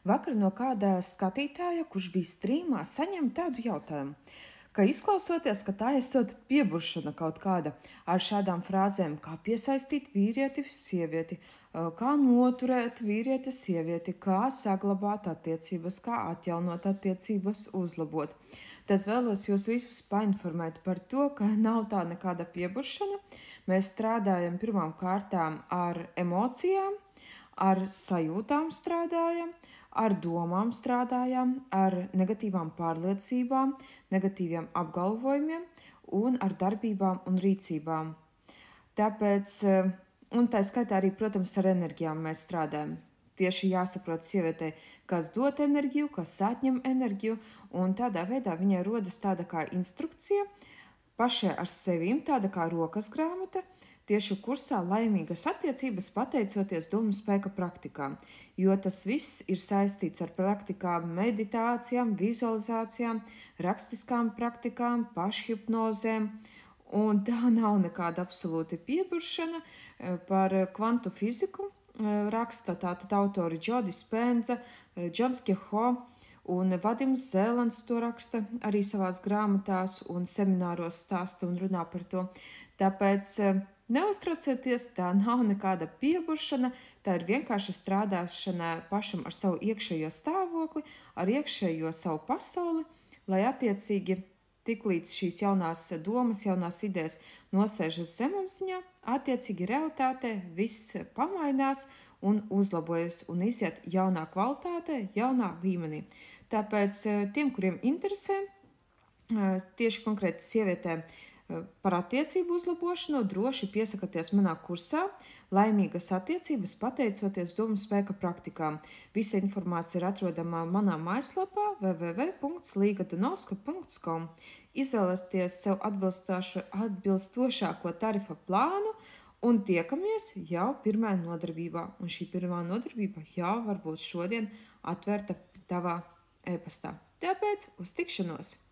Vakar no kāda skatītāja, kurš bija strīmā, saņēma tādu jautājumu, ka izklausoties, ka tā esot pieburšana kaut kāda ar šādām frāzēm, kā piesaistīt vīrieti, sievieti, kā noturēt vīrieti, sievieti, kā saglabāt attiecības, kā atjaunot attiecības, uzlabot. Tad vēlos jūs visus painformēt par to, ka nav tā nekāda pieburšana. Mēs strādājam pirmām kārtām ar emocijām, ar sajūtām strādājam, ar domām strādājam, ar negatīvām pārliecībām, negatīviem apgalvojumiem un ar darbībām un rīcībām. Tāpēc, un tā skaitā arī, protams, ar enerģijām mēs strādājam. Tieši jāsaprot sievietei, kas dod enerģiju, kas atņem enerģiju, un tādā veidā viņai rodas tāda kā instrukcija pašai ar sevīm, tāda kā rokas grāmata, tieši kursā laimīgas attiecības pateicoties domu spēka praktikām, jo tas viss ir saistīts ar praktikām, meditācijām, vizualizācijām, rakstiskām praktikām, pašhipnozēm, un tā nav nekāda absolūta pieburšana. Par kvantu fiziku raksta tātad autori Joe Dispenza, Džons Keho un Vadims Zēlens to raksta arī savās grāmatās un semināros stāsta un runā par to. Tāpēc neuztraucieties, tā nav nekāda pieburšana, tā ir vienkārši strādāšana pašam ar savu iekšējo stāvokli, ar iekšējo savu pasauli, lai attiecīgi tiklīdz šīs jaunās domas, jaunās idejas nosēžas zemapziņā, attiecīgi realitātē viss pamainās un uzlabojas un iziet jaunā kvalitātē, jaunā līmenī. Tāpēc tiem, kuriem interesē tieši konkrēti sievietēm par attiecību uzlabošanu, droši piesakieties manā kursā Laimīgas attiecības pateicoties domu spēka praktikām. Visa informācija ir atrodama manā mājaslapā www.līgadanovska.com. Izvēlieties sev atbilstošāko tarifa plānu un tiekamies jau pirmajā nodarbībā. Un šī pirmā nodarbība jau varbūt šodien atvērta tavā e-pastā. Tāpēc uz tikšanos!